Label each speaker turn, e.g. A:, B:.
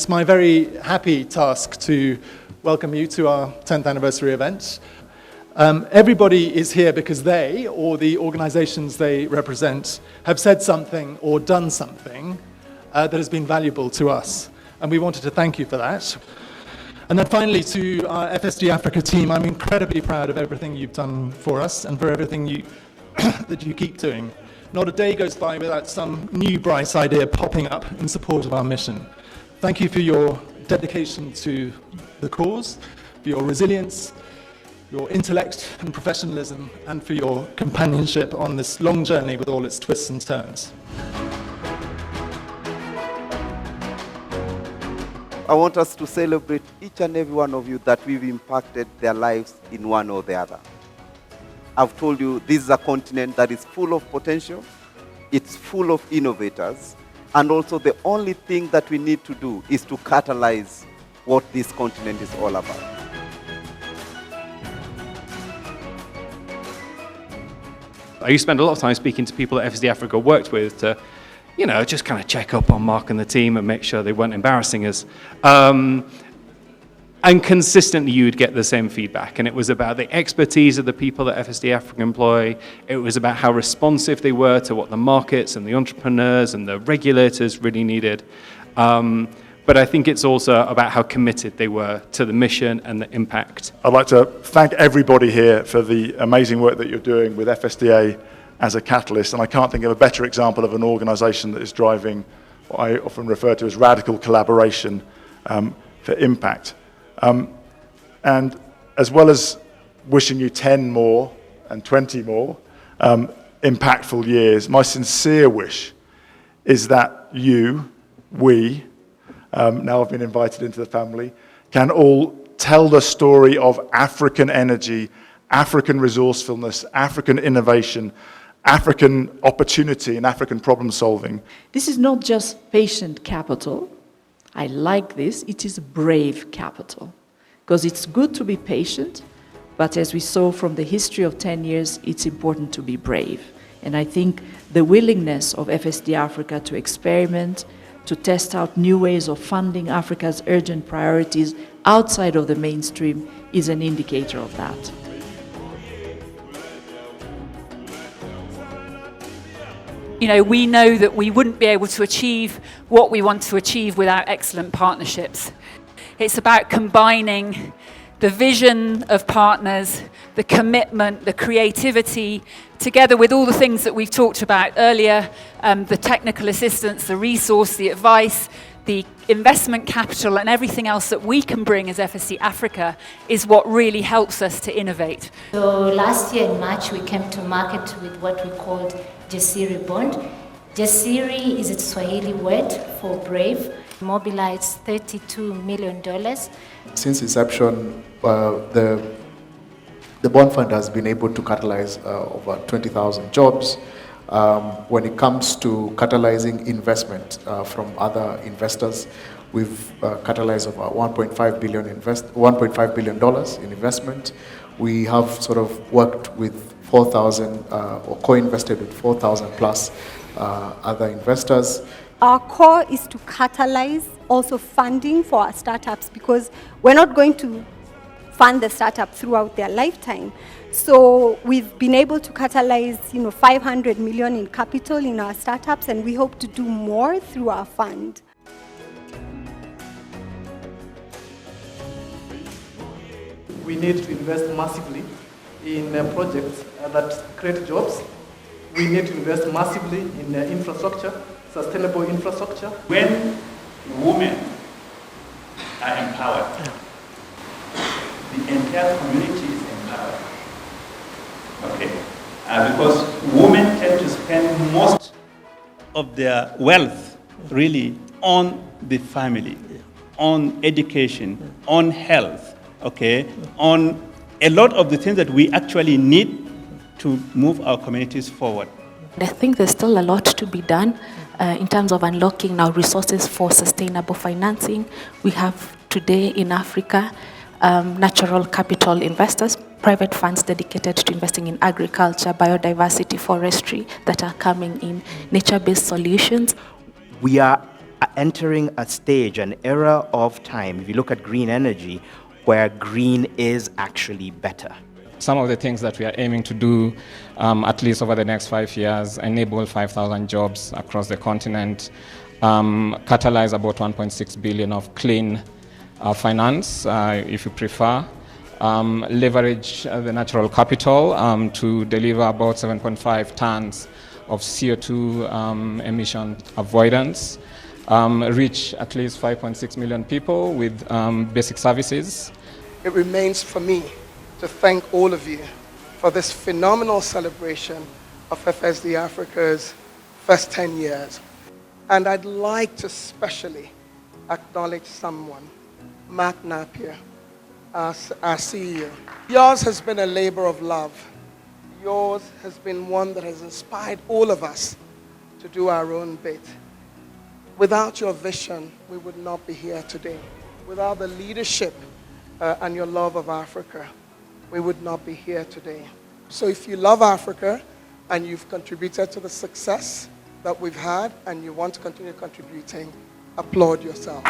A: it's my very happy task to welcome you to our 10th anniversary event. Everybody is here because they, or the organizations they represent, have said something or done something that has been valuable to us. And we wanted to thank you for that. And then finally, to our FSD Africa team, I'm incredibly proud of everything you've done for us and for everything that you keep doing. Not a day goes by without some new bright idea popping up in support of our mission. Thank you for your dedication to the cause, for your resilience, your intellect and professionalism, and for your companionship on this long journey with all its twists and turns.
B: I want us to celebrate each and every one of you that we've impacted their lives in one or the other. I've told you this is a continent that is full of potential, it's full of innovators, and also the only thing that we need to do is to catalyze what this continent is all about.
C: I used to spend a lot of time speaking to people that FSD Africa worked with to, just kind of check up on Mark and the team and make sure they weren't embarrassing us. And consistently you would get the same feedback, and it was about the expertise of the people that FSD Africa employ. It was about how responsive they were to what the markets and the entrepreneurs and the regulators really needed. But I think it's also about how committed they were to the mission and the impact.
D: I'd like to thank everybody here for the amazing work that you're doing with FSDA as a catalyst, and I can't think of a better example of an organisation that is driving what I often refer to as radical collaboration for impact. And as well as wishing you 10 more and 20 more impactful years, my sincere wish is that we, now I've been invited into the family, can all tell the story of African energy, African resourcefulness, African innovation, African opportunity and African problem solving.
E: This is not just patient capital. I like this. It is brave capital. Because it's good to be patient, but as we saw from the history of 10 years, it's important to be brave. And I think the willingness of FSD Africa to experiment, to test out new ways of funding Africa's urgent priorities outside of the mainstream is an indicator of that.
F: We know that we wouldn't be able to achieve what we want to achieve without excellent partnerships. It's about combining the vision of partners, the commitment, the creativity, together with all the things that we've talked about earlier, the technical assistance, the resource, the advice, the investment capital, and everything else that we can bring as FSD Africa is what really helps us to innovate.
G: So last year in March, we came to market with what we called Jasiri Bond. Jasiri is its Swahili word for brave. Mobilized $32 million.
H: Since inception, the bond fund has been able to catalyze over 20,000 jobs. When it comes to catalyzing investment from other investors, we've catalyzed over $1.5 billion in investment. We have sort of worked with 4,000 or co-invested with 4,000 plus other investors.
I: Our core is to catalyze also funding for our startups, because we're not going to fund the startup throughout their lifetime. So we've been able to catalyze, 500 million in capital in our startups, and we hope to do more through our fund.
J: We need to invest massively in projects that create jobs. We need to invest massively in infrastructure, sustainable infrastructure.
K: When women are empowered, the entire community is empowered. Okay, because women tend to spend most of their wealth really on the family, on education, on health, okay, on a lot of the things that we actually need to move our communities forward.
L: I think there's still a lot to be done in terms of unlocking now resources for sustainable financing. We have today in Africa natural capital investors, private funds dedicated to investing in agriculture, biodiversity, forestry that are coming in, nature-based solutions.
M: We are entering a stage, an era of time, if you look at green energy, where green is actually better.
N: Some of the things that we are aiming to do, at least over the next 5 years, enable 5,000 jobs across the continent, catalyze about 1.6 billion of clean finance, if you prefer, leverage the natural capital to deliver about 7.5 tons of CO2 emission avoidance, reach at least 5.6 million people with basic services.
O: It remains for me to thank all of you for this phenomenal celebration of FSD Africa's first 10 years. And I'd like to specially acknowledge someone, Mark Napier, our CEO. Yours has been a labor of love. Yours has been one that has inspired all of us to do our own bit. Without your vision, we would not be here today. Without the leadership and your love of Africa, we would not be here today. So if you love Africa and you've contributed to the success that we've had and you want to continue contributing, applaud yourself.